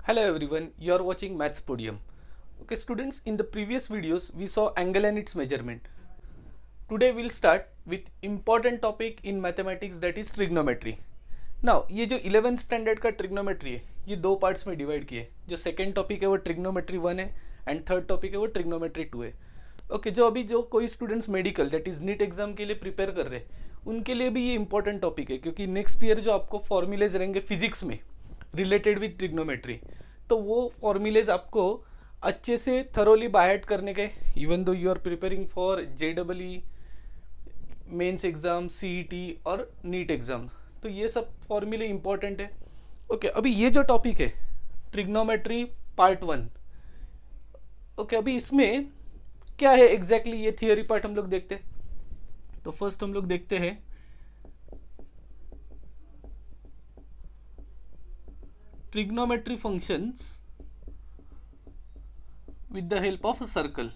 Hello everyone, you are watching Maths Podium. Okay students, in the previous videos we saw angle and its measurement. Today we'll start with important topic in mathematics, that is trigonometry. Now ये जो 11th standard का trigonometry है ये दो parts में divide किए. जो second topic है वो ट्रिग्नोमेट्री 1 है एंड थर्ड टॉपिक है वो ट्रिग्नोमेट्री 2 है. ओके जो कोई students medical that is NEET exam के लिए प्रिपेयर कर रहे हैं उनके लिए भी ये इंपॉर्टेंट टॉपिक है, क्योंकि नेक्स्ट ईयर जो आपको फॉर्मूलेज रहेंगे फिजिक्स में रिलेटेड विथ ट्रिग्नोमेट्री, तो वो फॉर्मूलेज आपको अच्छे से थरोली बायहार्ट करने के, even though you are preparing for JEE mains exam, CET और नीट एग्जाम, तो ये सब फॉर्मूले इंपॉर्टेंट है. ओके अभी ये जो टॉपिक है ट्रिग्नोमेट्री पार्ट 1. ओके अभी इसमें क्या है एग्जैक्टली ये थियोरी पार्ट हम लोग देखते हैं. तो फर्स्ट हम लोग देखते हैं trigonometry functions with the help of a circle.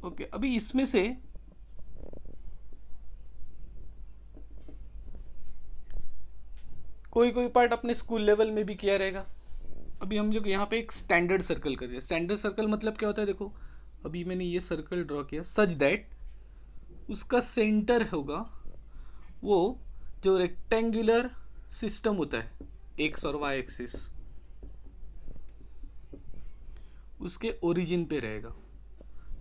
Okay अभी इसमें से कोई कोई पार्ट अपने स्कूल लेवल में भी किया रहेगा. अभी हम लोग यहाँ पे एक स्टैंडर्ड सर्कल कर रहे हैं. स्टैंडर्ड सर्कल मतलब क्या होता है, देखो अभी मैंने ये सर्कल ड्रॉ किया सच दैट उसका सेंटर होगा वो जो रेक्टेंगुलर सिस्टम होता है एक्स और वाई एक्सिस उसके ओरिजिन पे रहेगा.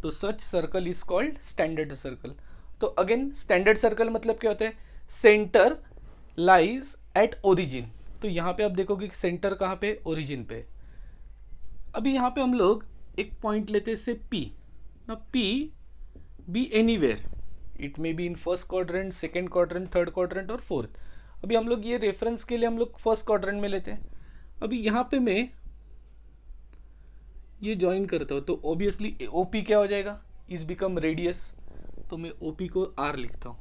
तो such circle is called standard circle. तो अगेन स्टैंडर्ड सर्कल मतलब क्या होता है, सेंटर लाइज एट ओरिजिन. तो यहाँ पे आप देखोगे कि सेंटर कहाँ पे, ओरिजिन पे. अभी यहाँ पे हम लोग एक पॉइंट लेते हैं से P. ना P B anywhere, it may be in first quadrant, second quadrant, third quadrant और फोर्थ. अभी हम लोग ये रेफरेंस के लिए हम लोग फर्स्ट क्वाड्रेंट में लेते हैं. अभी यहाँ पे मैं ये ज्वाइन करता हूँ तो ऑब्वियसली OP क्या हो जाएगा, इज बिकम रेडियस. तो मैं OP को R लिखता हूँ.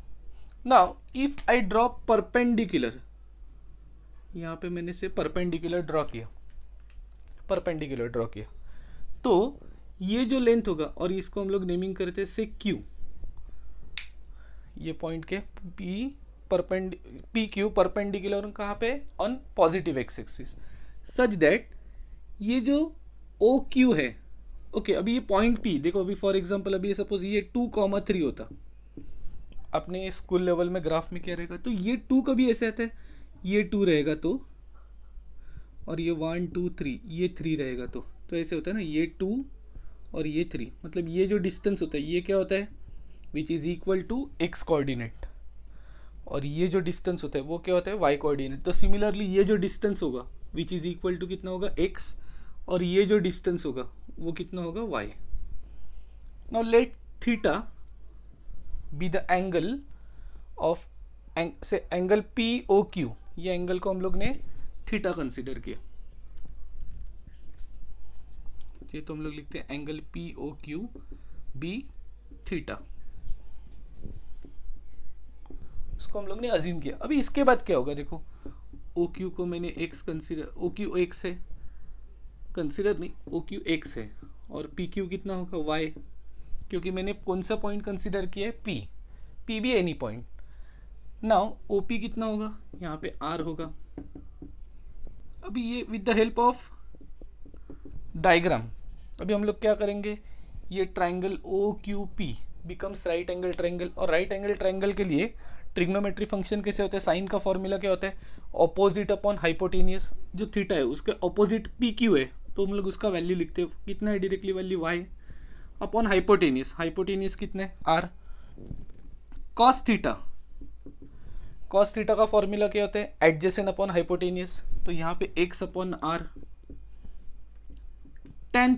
Now if I draw perpendicular, यहाँ पे मैंने से परपेंडिकुलर ड्रॉ किया, तो ये जो लेंथ होगा और इसको हम लोग नेमिंग करते हैं से Q. ये पॉइंट के PQ परपेंडिकुलर कहाँ पे, on positive x axis, such that ये जो OQ है. ओके अभी ये पॉइंट P देखो, अभी फॉर एग्जांपल अभी सपोज ये 2,3 होता, अपने स्कूल लेवल में ग्राफ में क्या रहेगा, तो ये 2 कभी ऐसे आता है, ये 2 रहेगा तो, और ये 1 2 3 ये 3 रहेगा तो ऐसे होता है ना, ये 2 और ये 3, मतलब ये जो डिस्टेंस होता है ये क्या होता है, which is equal to x coordinate, और ये जो डिस्टेंस होता है वो क्या होता है, y कोऑर्डिनेट. तो सिमिलरली ये जो डिस्टेंस होगा विच इज़ इक्वल टू कितना होगा, x, और ये जो डिस्टेंस होगा वो कितना होगा, y. Now let theta be the angle of से एंगल POQ. ये एंगल को हम लोग ने थीटा कंसिडर किया, ये तो हम लोग लिखते हैं एंगल POQ बी थीटा, इसको हम लोग ने अज्यूम किया. अभी इसके बाद क्या होगा, देखो OQ को मैंने x कंसिडर, OQ x है, कंसिडर नहीं, OQ x है, और PQ कितना होगा, y, क्योंकि मैंने कौन सा पॉइंट कंसिडर किया है, P भी एनी पॉइंट. नाउ OP कितना होगा, यहाँ पे R होगा. अभी ये with the help of diagram अभी हम लोग क्या करेंगे, ये triangle OQP becomes right angle triangle. और राइट एंगल ट्राइंगल के लिए ट्रिग्नोमेट्री फंक्शन कैसे होता है, साइन का फॉर्मूला क्या होता है, ऑपोजिट अपॉन हाइपोटेनियस. जो थीटा है उसके ऑपोजिट PQ है तो हम लोग उसका वैल्यू लिखते हैं, कितना है directly value, y upon hypotenuse. Hypotenuse कितने है, R. कॉस थीटा का फॉर्मूला क्या होता है, एडजेसेंट अपॉन हाइपोटेनियस. तो यहाँ पे x upon R. tan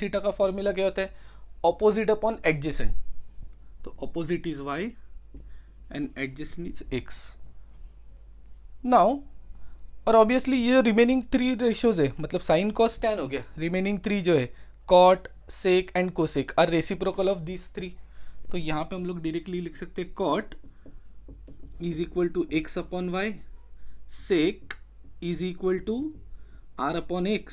theta का फॉर्मूला क्या होता है, ऑपोजिट अपॉन एडजेसेंट. तो opposite is y and adjacent is x. Now और ऑब्वियसली ये रिमेनिंग 3 रेशियोज है, मतलब साइन कॉस टैन हो गया, रिमेनिंग 3 जो है cot sec and cosec are reciprocal of this 3. तो यहाँ पे हम लोग डायरेक्टली लिख सकते हैं cot is equal to x upon y, sec is equal to R upon x,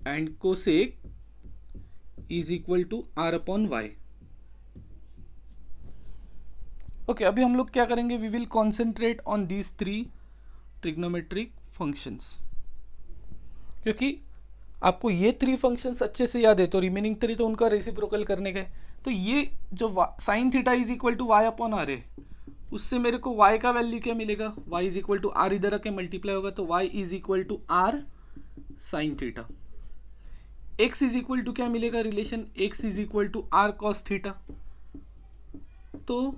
and cosec is equal to R upon y. Okay, अभी हम लोग क्या करेंगे, we will concentrate on these 3 trigonometric functions, क्योंकि आपको ये 3 फंक्शंस अच्छे से याद है तो रिमेनिंग 3 तो उनका रेसिप्रोकल करने का है। तो ये जो sine theta is equal to y upon r है, उससे मेरे को y का वैल्यू क्या मिलेगा, y is equal to r, इधर आके मल्टीप्लाई होगा तो y is equal to r sine theta. x is equal to क्या मिलेगा relation, x is equal to r cos theta. तो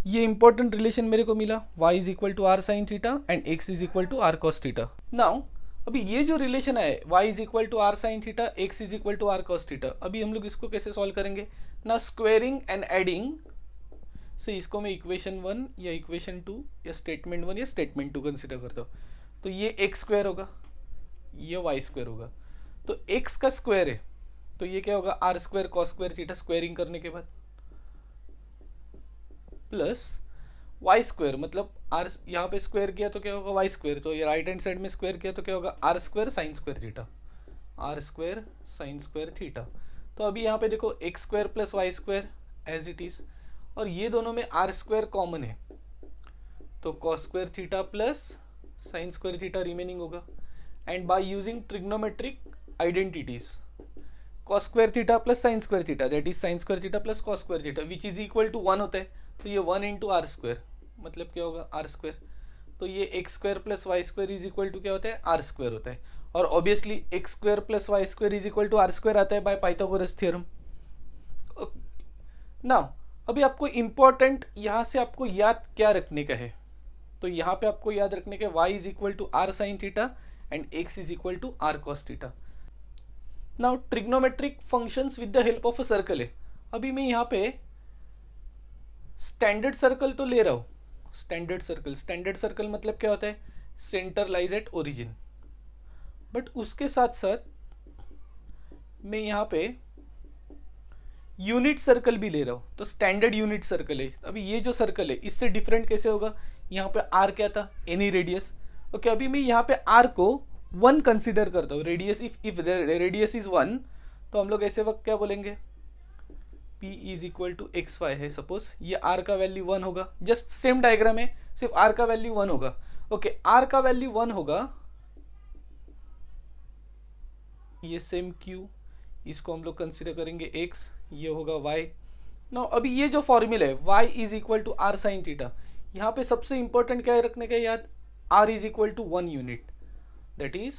ये इंपॉर्टेंट रिलेशन मेरे को मिला, y is equal to r sine theta and x is equal to r cos theta. Now अभी ये जो रिलेशन है y is equal to r sine theta, x is equal to r cos theta, अभी हम लोग इसको कैसे solve करेंगे ना, स्क्वेयरिंग एंड एडिंग से इसको मैं इक्वेशन 1 या इक्वेशन 2 या स्टेटमेंट 1 या स्टेटमेंट 2 कंसिडर करता हूँ। तो ये x स्क्वायर होगा, ये y स्क्वायर होगा, तो x का स्क्वायर है तो ये क्या होगा, r square cos square theta squaring करने के बाद, प्लस वाई स्क्वायर, मतलब आर यहाँ पे स्क्वायर किया तो क्या होगा वाई स्क्वायर, तो ये राइट हैंड साइड में स्क्वायर किया तो क्या होगा r square sine square theta, r square sine square theta. तो अभी यहाँ पे देखो x square plus y square as it is, और ये दोनों में आर स्क्वायर कॉमन है तो cos square theta plus sine square theta remaining होगा। And by using trigonometric identities, cos square theta plus sine square theta that is sine square theta plus cos square theta which is equal to 1 होता है, तो ये 1 into are square मतलब क्या होगा r square, तो ये x square plus y square is equal to क्या होता है आर स्क्वायर होता है, और obviously x square plus y square is equal to r square आता है बाय पाइथागोरस थ्योरम। नाउ अभी आपको इंपॉर्टेंट यहाँ से आपको याद क्या रखने का है, तो यहाँ पे आपको याद रखने का y is equal to r sine theta and x is equal to r cos theta. Now trigonometric functions with the help of a circle है, अभी मैं यहाँ पे स्टैंडर्ड सर्कल तो ले रहा हूँ, स्टैंडर्ड सर्कल मतलब क्या होता है, centre lies at origin, but उसके साथ साथ मैं यहाँ पे यूनिट सर्कल भी ले रहा हूँ, तो स्टैंडर्ड यूनिट सर्कल है। अभी ये जो सर्कल है इससे डिफरेंट कैसे होगा, यहाँ पे आर क्या था एनी रेडियस, ओके अभी मैं यहाँ पे आर को 1 कंसिडर करता हूँ, रेडियस इफ रेडियस इज 1 तो हम लोग ऐसे वक्त क्या बोलेंगे, p is equal to x y है, सपोज ये r का वैल्यू 1 होगा, जस्ट सेम डायग्राम है सिर्फ r का वैल्यू 1 होगा, ओके r का वैल्यू 1 होगा, ये सेम q इसको हम लोग कंसिडर करेंगे x, ये होगा y। नाउ अभी ये जो फॉर्मूला है y is equal to r sine theta, यहाँ पे सबसे इंपॉर्टेंट क्या है रखने का याद, r is equal to 1 unit, that is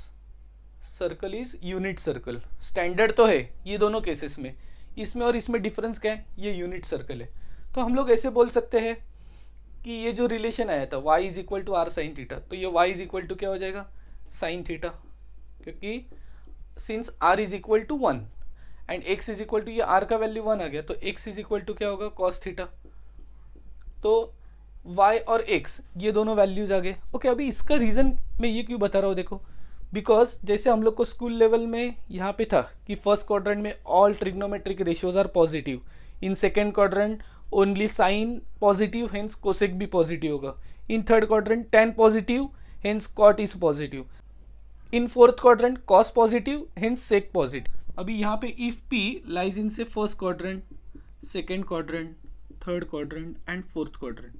circle is unit circle, standard तो है ये दोनों केसेस में, इसमें और इसमें डिफरेंस क्या है, ये यूनिट सर्कल है। तो हम लोग ऐसे बोल सकते हैं कि ये जो रिलेशन आया था y is equal to r sine theta, तो ये y इज इक्वल टू क्या हो जाएगा साइन थीटा, क्योंकि since r is equal to 1 and x is equal to, ये r का वैल्यू 1 आ गया तो x इज इक्वल टू क्या होगा कॉस थीटा, तो y और x ये दोनों वैल्यूज आ गए। ओके अभी इसका रीज़न मैं ये क्यों बता रहा हूँ, देखो बिकॉज जैसे हम लोग को स्कूल लेवल में यहाँ पे था कि फर्स्ट क्वाड्रेंट में all trigonometric ratios are positive, in second quadrant only sine positive hence cosec भी पॉजिटिव होगा, in third quadrant tan positive hence cot is positive, in fourth quadrant cos positive hence sec positive. अभी यहाँ पे if p lies in say first quadrant, second quadrant, third quadrant and fourth quadrant,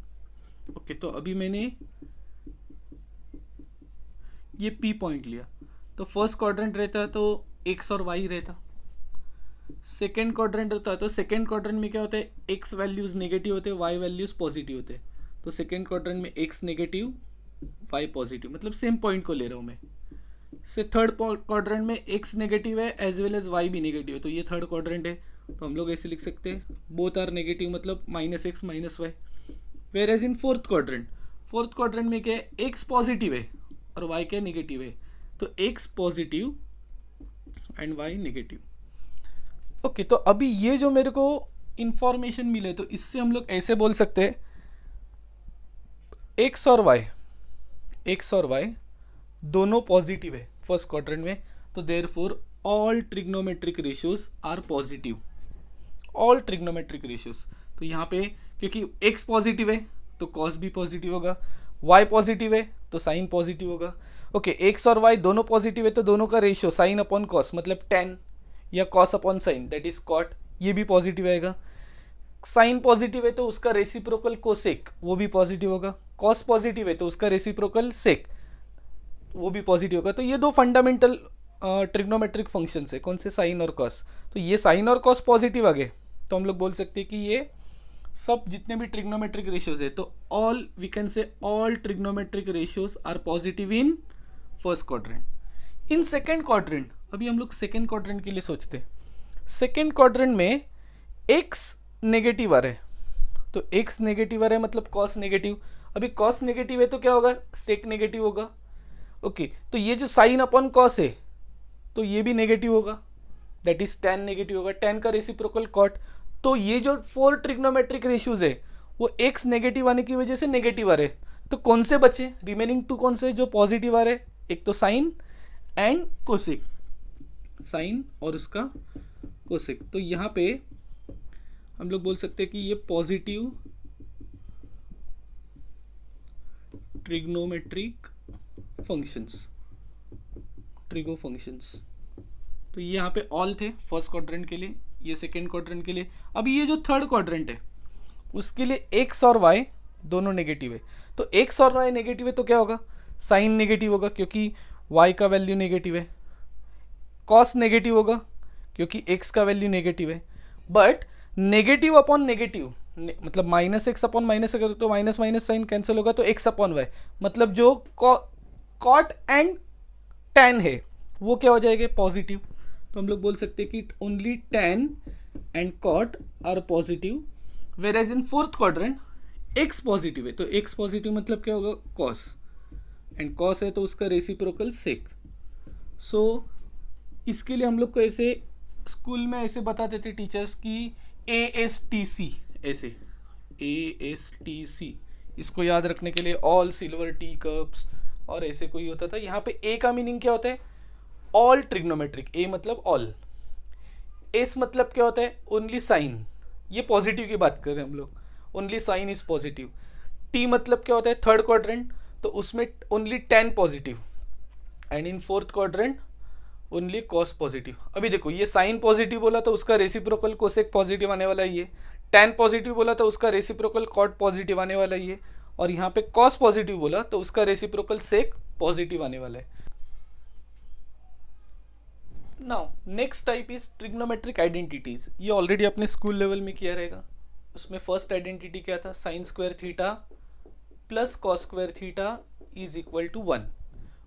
okay तो अभी मैंने ये p point लिया, तो first quadrant रहता है तो x और y रहता, सेकेंड क्वाड्रेंट होता है तो सेकेंड क्वाड्रेंट में क्या होता है x वैल्यूज नेगेटिव होते हैं, y वैल्यूज पॉजिटिव होते हैं, तो सेकेंड क्वाड्रेंट में x नेगेटिव y पॉजिटिव, मतलब सेम पॉइंट को ले रहा हूँ मैं। से थर्ड क्वाड्रेंट में x नेगेटिव है एज वेल एज y भी नेगेटिव है, तो ये थर्ड क्वाड्रेंट है, तो हम लोग ऐसे लिख सकते हैं बोथ आर नेगेटिव मतलब -x -y। Whereas in fourth quadrant में क्या है x पॉजिटिव है और y क्या नेगेटिव है, तो x positive and y negative. Okay तो अभी ये जो मेरे को इंफॉर्मेशन मिले तो इससे हम लोग ऐसे बोल सकते हैं x और y दोनों पॉजिटिव है फर्स्ट क्वाड्रेंट में, तो therefore all trigonometric ratios are positive, all trigonometric ratios. तो यहाँ पे क्योंकि x पॉजिटिव है तो cos भी पॉजिटिव होगा, y पॉजिटिव है तो साइन पॉजिटिव होगा। ओके x और y दोनों पॉजिटिव है तो दोनों का रेशियो साइन अपॉन cos मतलब tan या cos upon sine that is cot, ये भी पॉजिटिव आएगा। साइन पॉजिटिव है तो उसका रेसिप्रोकल कोसेक वो भी पॉजिटिव होगा, कॉस पॉजिटिव है तो उसका रेसिप्रोकल सेक वो भी पॉजिटिव होगा। तो ये दो फंडामेंटल ट्रिग्नोमेट्रिक फंक्शंस है, कौन से, साइन और कॉस। तो ये साइन और कॉस पॉजिटिव आ गए तो हम लोग बोल सकते हैं कि ये सब जितने भी ट्रिग्नोमेट्रिक रेशियोज है तो all we can say all trigonometric ratios are positive in first quadrant. In second quadrant, अभी हम लोग सेकेंड क्वाड्रेंट के लिए सोचते हैं। सेकेंड क्वाड्रेंट में एक्स नेगेटिव आ रहा है, तो एक्स नेगेटिव आ रहा है मतलब कॉस नेगेटिव। अभी कॉस नेगेटिव है तो क्या होगा, सेक नेगेटिव होगा। ओके, तो ये जो साइन अपॉन कॉस है तो ये भी नेगेटिव होगा, दैट इज tan नेगेटिव होगा, tan का रेसिप्रोकल कॉट। तो ये जो 4 ट्रिग्नोमेट्रिक रेशियोज है वो x नेगेटिव आने की वजह से नेगेटिव आ रहे, तो कौन से बचे, रिमेनिंग 2 कौन से जो पॉजिटिव आ रहे, एक तो साइन एंड कोसेक, साइन और उसका कोसेक। तो यहाँ पे हम लोग बोल सकते हैं कि ये positive trigonometric functions, trigo functions. तो ये यहाँ पे ऑल थे फर्स्ट क्वाड्रेंट के लिए, ये सेकेंड क्वाड्रेंट के लिए। अभी ये जो थर्ड क्वाड्रेंट है उसके लिए एक्स और वाई दोनों नेगेटिव है। तो एक्स और वाई नेगेटिव है तो क्या होगा, साइन नेगेटिव होगा क्योंकि वाई का वैल्यू नेगेटिव है, कॉस नेगेटिव होगा क्योंकि एक्स का वैल्यू नेगेटिव है। बट नेगेटिव अपॉन नेगेटिव मतलब माइनस एक्स अपॉन माइनस अगर तो माइनस माइनस साइन कैंसिल होगा तो एक्स अपॉन वाई, मतलब जो कॉट एंड टैन है वो क्या हो जाएगा, पॉजिटिव। तो हम लोग बोल सकते हैं कि only tan and cot are positive, whereas in fourth quadrant x positive है। तो एक्स पॉजिटिव मतलब क्या होगा, कॉस, एंड कॉस है तो उसका रेसिप्रोकल सेक। सो इसके लिए हम लोग को ऐसे स्कूल में ऐसे बताते थे टीचर्स की ASTC, ऐसे ASTC, इसको याद रखने के लिए ऑल सिल्वर टी कप्स और ऐसे कोई होता था। यहाँ पे A का मीनिंग क्या होता है, ऑल ट्रिग्नोमेट्रिक, A मतलब ऑल, S मतलब क्या होता है, ओनली साइन, ये पॉजिटिव की बात कर रहे हैं हम लोग, only sine is positive. T मतलब क्या होता है, थर्ड क्वाड्रेंट, तो उसमें only tan positive, and in fourth quadrant only cos positive. अभी देखो ये साइन पॉजिटिव बोला तो उसका रेसिप्रोकल कोसेक पॉजिटिव आने वाला ही है, tan पॉजिटिव बोला तो उसका रेसिप्रोकल कॉट पॉजिटिव आने वाला ही है, और यहाँ पे कॉस पॉजिटिव बोला तो उसका रेसिप्रोकल सेक पॉजिटिव आने वाला है। Now next type is trigonometric identities. ये ऑलरेडी अपने स्कूल लेवल में किया रहेगा। उसमें फर्स्ट आइडेंटिटी क्या था, sine square theta plus cos square theta is equal to 1।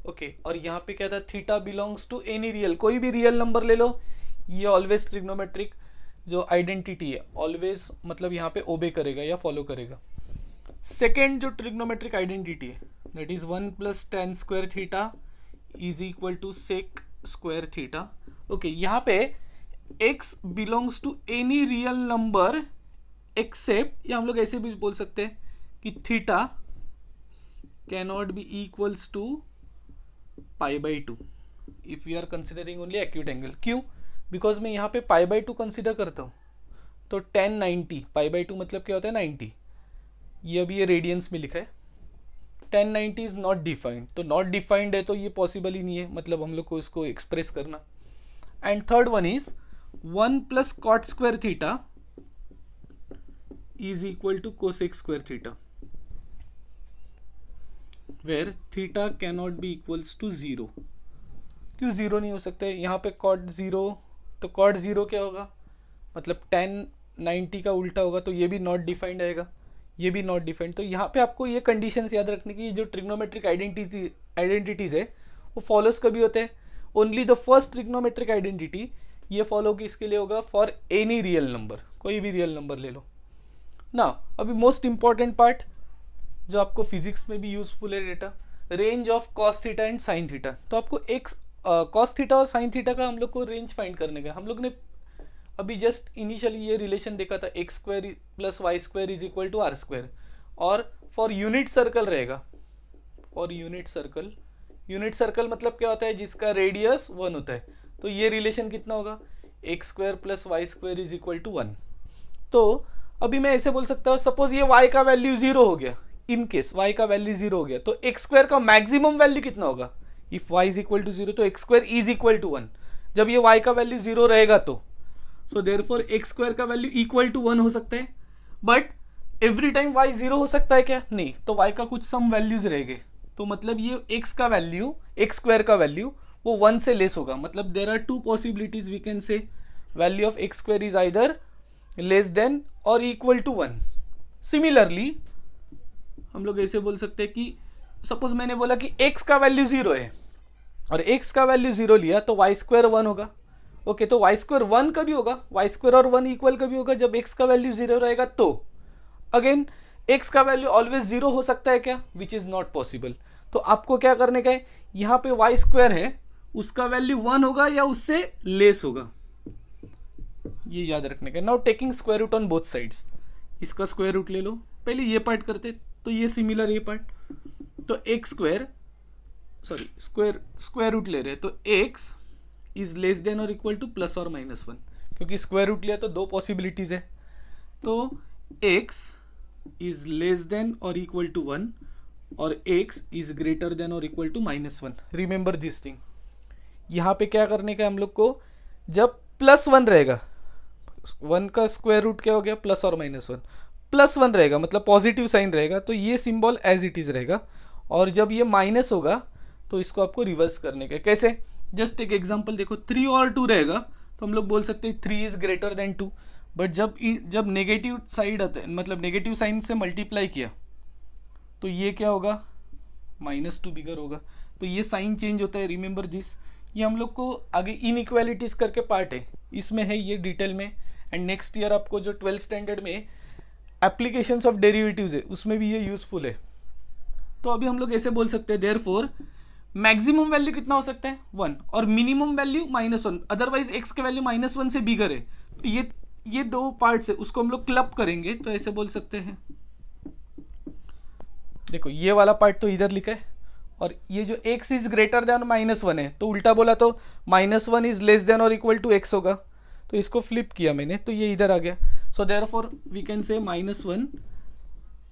Okay, और यहाँ पे क्या था, theta belongs to any real, कोई भी रियल नंबर ले लो, ये ऑलवेज ट्रिग्नोमेट्रिक जो आइडेंटिटी है ऑलवेज मतलब यहाँ पे ओबे करेगा या फॉलो करेगा। सेकेंड जो ट्रिग्नोमेट्रिक आइडेंटिटी है that is 1 plus tan square theta is equal to sec square theta. Okay, यहाँ पे x belongs to any real number except, या हम लोग ऐसे भी बोल सकते हैं कि theta cannot be equals to pi by 2 if we are considering only acute angle. क्यों, बिकॉज मैं यहाँ पे पाई बाई 2 कंसिडर करता हूँ तो tan 90, पाई बाई 2 मतलब क्या होता है 90, ये अभी ये रेडियंस में लिखा है, tan 90 इज नॉट डिफाइंड, तो नॉट डिफाइंड है तो ये पॉसिबल ही नहीं है, मतलब हम लोग को इसको एक्सप्रेस करना। And third one is 1 plus cot square theta is equal to cosec square theta, where theta cannot be equals to 0। क्यों 0 नहीं हो सकता है, यहाँ पे कॉट 0, तो कॉट 0 क्या होगा, मतलब tan 90 का उल्टा होगा, तो ये भी नॉट डिफाइंड आएगा, ये भी नॉट डिफाइंड। तो यहाँ पे आपको ये कंडीशंस याद रखने की, जो ट्रिग्नोमेट्रिक आइडेंटिटीज है वो फॉलोज कभी होते हैं, only the first trigonometric identity ये फॉलो की इसके लिए होगा फॉर एनी रियल नंबर, कोई भी रियल नंबर ले लो ना। अभी मोस्ट इंपॉर्टेंट पार्ट जो आपको फिजिक्स में भी यूजफुल है data, range of cos theta and sign theta. तो आपको एक कॉस थीटा और साइन थीटा का हम लोग को रेंज फाइंड करने का, हम लोग ने अभी जस्ट इनिशियली ये रिलेशन देखा था x square plus y square is equal to r square, और फॉर यूनिट सर्कल रहेगा, for unit circle, unit circle मतलब क्या होता है, जिसका रेडियस 1 होता है, तो ये रिलेशन कितना होगा, x square plus y square is equal to 1। तो अभी मैं ऐसे बोल सकता हूँ, सपोज ये y का वैल्यू 0 हो गया, इन केस y का वैल्यू 0 हो गया, तो एक्स स्क्वायर का मैक्सिमम वैल्यू कितना होगा, if y is equal to 0 तो x square is equal to 1। जब ये y का वैल्यू 0 रहेगा तो सो देयरफॉर एक्स स्क्वायर का वैल्यू इक्वल टू 1 हो सकता है, बट एवरी टाइम y 0 हो सकता है क्या? नहीं, तो y का कुछ सम वैल्यूज रहेंगे, तो मतलब ये x का वैल्यू, x स्क्वायर का वैल्यू वो 1 से लेस होगा. मतलब there are two possibilities, we can say value of x square is either less than और इक्वल टू 1. सिमिलरली हम लोग ऐसे बोल सकते हैं कि सपोज मैंने बोला कि x का वैल्यू 0 है और x का वैल्यू 0 लिया तो y स्क्वायर 1 होगा. ओके, तो y स्क्वायर 1 कभी होगा? y स्क्वायर और 1 इक्वल कभी होगा? जब x का वैल्यू 0 रहेगा. तो अगेन x का वैल्यू ऑलवेज 0 हो सकता है क्या? Which is not possible. तो आपको क्या करने का है, यहाँ पे y स्क्वायर है, उसका वैल्यू 1 होगा या उससे लेस होगा, ये याद रखने का. Now taking square root on both sides, इसका स्क्वायर रूट ले लो. पहले ये पार्ट करते, तो ये सिमिलर ये पार्ट, तो x square sorry square root ले रहे हैं, तो x इज लेस देन और इक्वल टू प्लस और माइनस 1, क्योंकि स्क्वायर रूट लिया तो दो पॉसिबिलिटीज है. तो x इज लेस देन और इक्वल टू 1 और x इज ग्रेटर देन और equal to minus 1. Remember this thing. यहाँ पे क्या करने का हम लोग को, जब प्लस 1 रहेगा, 1 का स्क्वायर रूट क्या हो गया? प्लस और माइनस 1. प्लस 1 रहेगा मतलब पॉजिटिव साइन रहेगा, तो ये सिंबल एज इट इज रहेगा. और जब ये माइनस होगा तो इसको आपको रिवर्स करने का. कैसे? जस्ट एक एग्जांपल देखो, 3 और 2 रहेगा तो हम लोग बोल सकते हैं 3 इज ग्रेटर देन 2. बट जब नेगेटिव साइड आता है, मतलब नेगेटिव साइन से मल्टीप्लाई किया, तो ये क्या होगा? -2 बिगर होगा. तो ये साइन चेंज होता है. Remember this. ये हम लोग को आगे इनइक्वालिटीज करके पार्ट है, इसमें है ये डिटेल में. एंड नेक्स्ट ईयर आपको जो 12th स्टैंडर्ड में एप्लीकेशंस ऑफ डेरिवेटिव्स है, उसमें भी ये यूजफुल है. तो अभी हम लोग ऐसे बोल सकते हैं, देयरफॉर मैक्सिमम वैल्यू कितना हो सकता है? 1, और मिनिमम वैल्यू -1. अदरवाइज x के वैल्यू -1 से बिगर है. तो ये दो पार्ट्स है, उसको हम लोग क्लब करेंगे तो ऐसे बोल सकते हैं. देखो ये वाला पार्ट तो इधर लिखा है, और ये जो x इज ग्रेटर देन -1 है, तो उल्टा बोला तो -1 इज लेस देन और इक्वल टू x होगा. तो इसको फ्लिप किया मैंने, तो ये इधर आ गया. So therefore we can say -1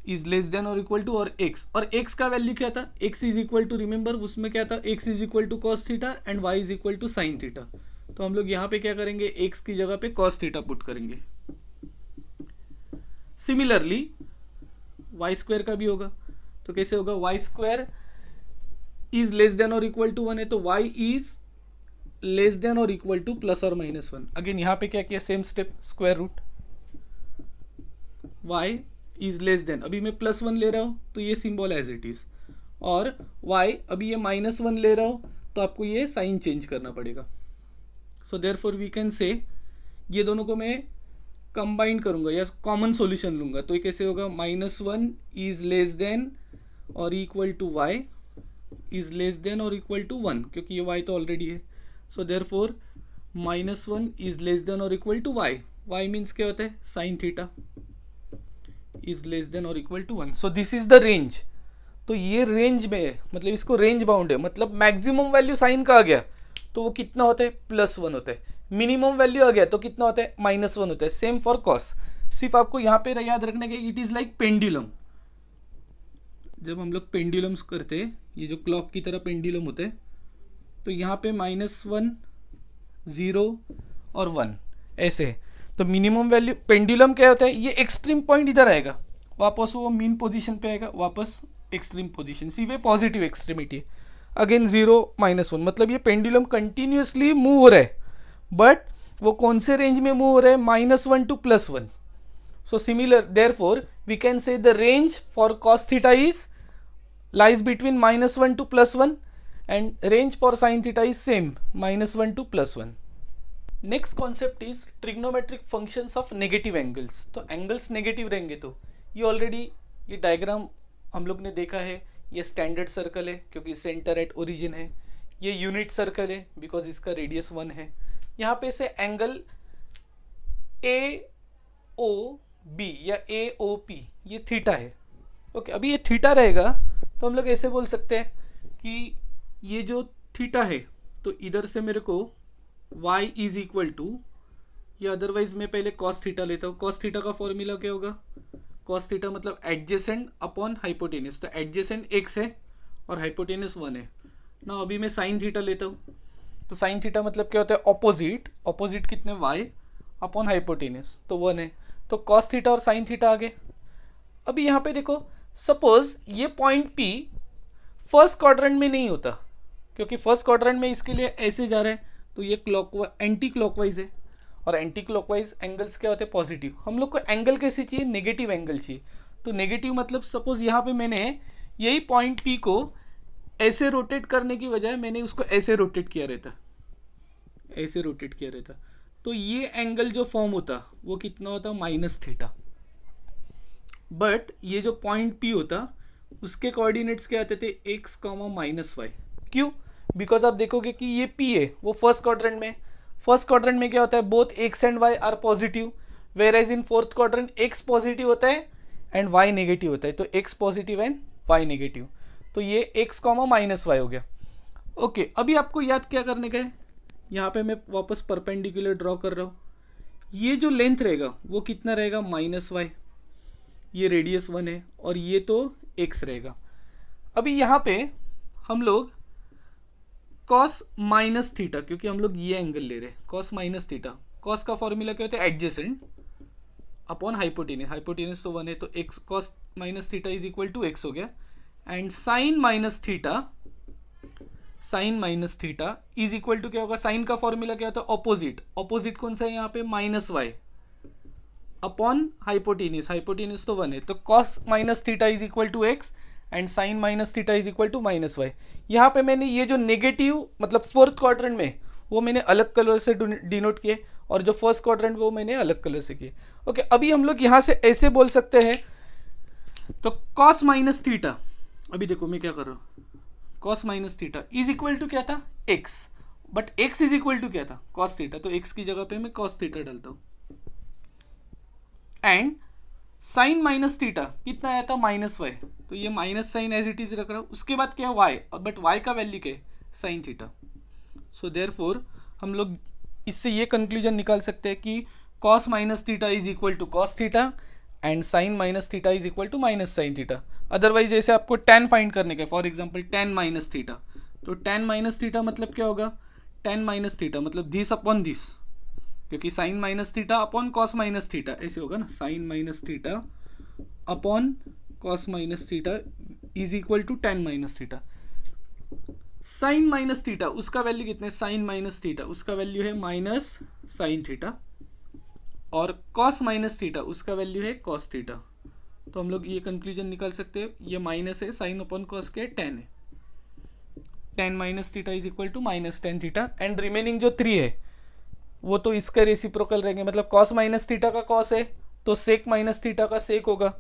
is less than और इक्वल टू और x का वैल्यू क्या था? x is equal to, remember उसमें क्या था? x is equal to cos theta and y is equal to sine theta. तो हम लोग यहाँ पे क्या करेंगे? x की जगह पे कॉस थीटा पुट करेंगे. सिमिलरली y स्क्वायर का भी होगा, तो कैसे होगा? y square is less than और इक्वल टू 1 है, तो y इज लेस देन और इक्वल टू प्लस और -1. अगेन यहाँ पे क्या किया? Same step, square root. y is less than, अभी मैं +1 ले रहा हूँ तो ये सिंबल एज इट इज, और y अभी ये -1 ले रहा हूँ तो आपको ये साइन चेंज करना पड़ेगा. सो देयरफॉर वी कैन से, ये दोनों को मैं कंबाइन करूँगा या कॉमन सॉल्यूशन लूँगा, तो ये कैसे होगा? -1 इज लेस देन और equal to y is less than और इक्वल टू 1, क्योंकि ये y तो ऑलरेडी है. So therefore -1 is less than और equal to y. y means क्या होता है? Sine theta is less than और equal to 1. So this is the range. तो ये रेंज में है, मतलब इसको रेंज बाउंड है. मतलब मैक्सिमम वैल्यू साइन का आ गया तो वो कितना होता है? +1 होता है. मिनिमम वैल्यू आ गया तो कितना होता है? -1 होता है. Same for cos. सिर्फ आपको यहाँ पे याद रखने के, इट इज लाइक पेंडुलम. जब हम लोग पेंडुलम्स करते हैं, ये जो क्लॉक की तरह पेंडुलम होते हैं, तो यहाँ पे -1, 0 और 1 ऐसे. तो मिनिमम वैल्यू, पेंडुलम क्या होता है? ये एक्सट्रीम पॉइंट इधर आएगा, वापस वो मीन पोजीशन पे आएगा, वापस एक्सट्रीम पोजीशन, सिर्फ पॉजिटिव एक्सट्रीमिटी. अगेन 0, -1, मतलब ये पेंडुलम कंटिन्यूसली मूव हो रहा है. बट वो कौन से रेंज में मूव हो रहा है? -1 to +1. So similar, therefore we can say the range for cos theta is lies between -1 to +1 and range for sin theta is same, -1 to +1. Next concept is trigonometric functions of negative angles. तो angles negative रहेंगे तो ये already ये diagram हम लोग ने देखा है. ये स्टैंडर्ड सर्कल है क्योंकि सेंटर एट ओरिजिन है. ये यूनिट सर्कल है बिकॉज इसका रेडियस 1 है. यहाँ पे से एंगल AOB या AOP ये थीटा है. ओके, अभी ये थीटा रहेगा तो हम लोग ऐसे बोल सकते हैं कि ये जो थीटा है, तो इधर से मेरे को y इज इक्वल टू, या अदरवाइज मैं पहले cos थीटा लेता हूँ. cos थीटा का फॉर्मूला क्या होगा? cos थीटा मतलब एडजेसेंट अपॉन हाइपोटेनस. तो एडजेसेंट x है और हाइपोटेनस 1 है ना. अभी मैं sin थीटा लेता हूँ, तो sin थीटा मतलब क्या होता है? ऑपोजिट. ऑपोजिट कितने? y अपॉन हाइपोटेनस, तो 1 है. तो कॉस थीटा और साइन थीटा आ गए। अभी यहाँ पे देखो, सपोज ये पॉइंट P फर्स्ट क्वाड्रेंट में नहीं होता, क्योंकि फर्स्ट क्वाड्रेंट में इसके लिए ऐसे जा रहा है, तो ये एंटी क्लॉकवाइज है, और एंटी क्लॉकवाइज एंगल्स क्या होते हैं? पॉजिटिव। हम लोग को एंगल कैसे चाहिए? नेगेटिव एंगल चाहिए। तो नेगेटिव मतलब सपोज यहाँ पे मैंने यही पॉइंट P को ऐसे रोटेट करने की बजाय मैंने उसको ऐसे रोटेट किया रहता, ऐसे रोटेट किया रहता, तो ये एंगल जो फॉर्म होता वो कितना होता? Minus theta. बट ये जो पॉइंट P होता उसके कोऑर्डिनेट्स क्या आते थे? x, minus y. क्यों? बिकॉज आप देखोगे कि ये P है वो फर्स्ट क्वाड्रेंट में, फर्स्ट क्वाड्रेंट में क्या होता है? Both x and y are positive, whereas in fourth quadrant x positive होता है एंड y नेगेटिव होता है, तो x positive and y negative, तो ये x, माइनस वाई हो गया। ओके, अभी आपको याद क्या करने का है? यहाँ पे मैं वापस परपेंडिकुलर ड्रॉ कर रहा हूँ। ये जो लेंथ रहेगा वो कितना रहेगा? Minus Y. ये रेडियस 1 है और ये तो x रहेगा। अभी यहाँ पे हम लोग cos माइनस थीटा, क्योंकि हम लोग ये एंगल ले रहे हैं, cos माइनस थीटा, cos का फॉर्मूला क्या होता है? एडजेसेंट अपॉन हाइपोटेनस, हाइपोटेनस तो 1 है, तो x cos minus theta is equal to x हो गया, and sine minus theta, sine minus theta is equal to क्या होगा? साइन का फॉर्मूला क्या होता है? ऑपोजिट, ऑपोजिट कौन सा है यहाँ पे? Minus y upon hypotenuse, hypotenuse तो 1 है, तो cos minus theta is equal to x and sine minus theta is equal to minus y. यहाँ पे मैंने ये जो नेगेटिव मतलब फोर्थ क्वाड्रेंट में वो मैंने अलग कलर से डिनोट किए, और जो फर्स्ट क्वाड्रेंट वो मैंने अलग कलर से किए। ओके, अभी हम लोग यहाँ से ऐसे बोल सकते हैं, तो cos माइनस थीटा, अभी देखो मैं क्या कर रहा हूँ, cos minus theta is equal to क्या था? x, but x is equal to क्या था? cos थीटा, तो x की जगह पे मैं cos थीटा डालता हूँ, एंड साइन माइनस थीटा कितना आया था? माइनस वाई, तो ये minus sine as it is रख रहा हूँ। उसके बाद क्या है? वाई, बट वाई का वैल्यू क्या है? Sine theta. सो देयरफॉर हम लोग इससे ये कंक्लूजन निकाल सकते हैं कि cos minus theta is equal to cos theta and sine minus theta is equal to minus sine theta. Otherwise जैसे आपको tan फाइंड करने का, for example tan minus theta, तो tan माइनस थीटा मतलब क्या होगा? tan माइनस थीटा मतलब this upon this, क्योंकि sine minus theta upon cos minus theta ऐसे होगा ना, sine minus theta upon cos minus theta is equal to tan minus theta. Sine minus theta उसका value कितना है? साइन माइनस थीटा उसका value है minus sine theta, और cos minus theta उसका वैल्यू है कॉस थीटा। तो हम लोग ये कंक्लूजन निकाल सकते हैं, ये माइनस है, साइन अपॉन कॉस के tan है, tan minus theta is equal to minus tan theta, and remaining जो 3 है वो तो इसका रेसिप्रोकल रहेंगे, मतलब cos माइनस थीटा का cos है तो sec माइनस थीटा का sec होगा,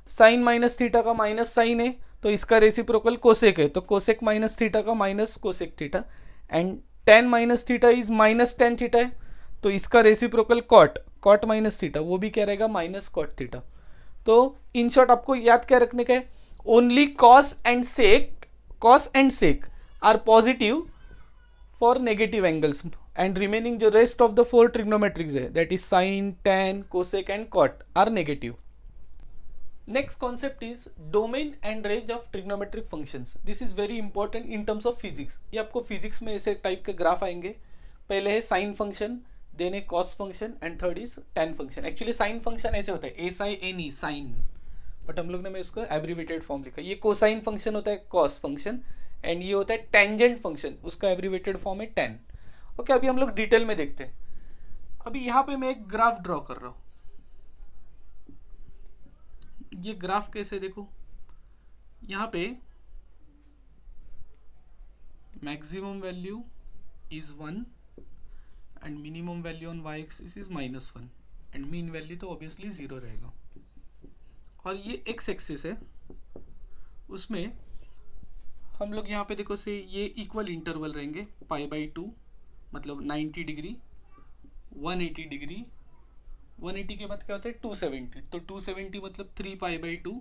साइन माइनस थीटा का माइनस साइन है तो इसका रेसिप्रोकल कोसेक है, तो कोसेक माइनस थीटा का minus cosec theta, and tan minus theta is minus tan theta है तो इसका रेसिप्रोकल कॉट माइनस थीटा, वो भी क्या रहेगा? Minus cot theta. तो इन शॉर्ट आपको याद क्या रखने का है? Only cos and sec are positive for negative angles, and remaining जो रेस्ट ऑफ द 4 ट्रिग्नोमेट्रिक्स है, that is sine, tan, cosec and cot are negative. Next concept is domain and range of trigonometric functions. This is very important in terms of physics. ये आपको physics में ऐसे type के graph आएंगे, पहले है sine function, then है cos function, and third is tan function. Actually sine function ऐसे होता है SINE साइन, बट हम लोग ने मैं इसको एब्रीवेटेड फॉर्म लिखा। ये कोसाइन फंक्शन होता है कॉस फंक्शन, एंड ये होता है टेंजेंट फंक्शन, उसका एब्रीवेटेड फॉर्म है tan। ओके, अभी हम लोग डिटेल में देखते हैं। अभी यहाँ पे मैं एक ग्राफ ड्रॉ कर रहा हूँ, ये ग्राफ कैसे देखो, यहाँ पे maximum value is 1 and minimum value on y axis is -1 and mean value तो ऑब्वियसली 0 रहेगा, और ये x एक्सिस है, उसमें हम लोग यहाँ पे देखो से ये इक्वल इंटरवल रहेंगे, π/2 मतलब 90 डिग्री, 180 डिग्री, 180 के बाद क्या होता है 270, तो 270 मतलब 3π/2,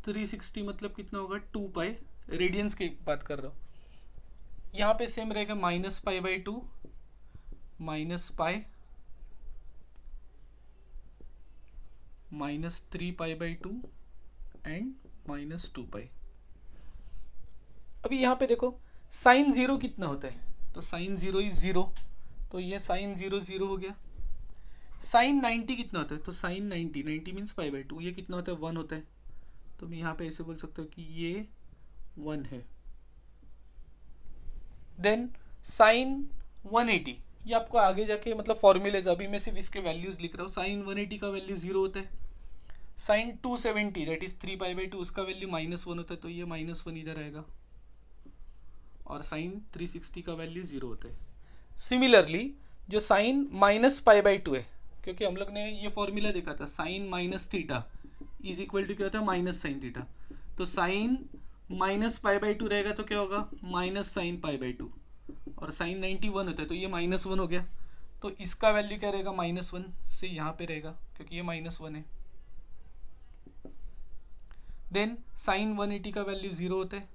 360 मतलब कितना होगा 2π, रेडियंस की बात कर रहा हूँ। यहाँ पे सेम रहेगा -π/2 -π -3π/2 एंड -2π। अभी यहाँ पे देखो साइन 0 कितना होता है, तो साइन 0 इज 0, तो ये साइन 0 0 हो गया। साइन 90 कितना होता है, तो sine 90 means pi by two, ये कितना होता है 1 होता है, तो मैं यहाँ पे ऐसे बोल सकता हूँ कि ये 1 है। देन साइन 180, ये आपको आगे जाके मतलब फॉर्मूलेज, अभी मैं सिर्फ इसके वैल्यूज लिख रहा हूँ। साइन 180 का वैल्यू 0 होता है। Sine 270 that is 3 pi by two, उसका वैल्यू -1 होता है, तो ये -1 इधर आएगा। और साइन 360 का वैल्यू 0 होता है। सिमिलरली जो sine minus pi by two है, क्योंकि हम लोग ने ये फॉर्मूला देखा था, sine minus theta is equal to क्या होता है, माइनस साइन थीटा। तो sine minus pi by two रहेगा तो क्या होगा, minus sine pi by two. और साइन 91 होता है, तो ये -1 हो गया, तो इसका वैल्यू क्या रहेगा, -1 से यहाँ पे रहेगा, क्योंकि ये -1 है। देन साइन 180 का वैल्यू 0 होता है।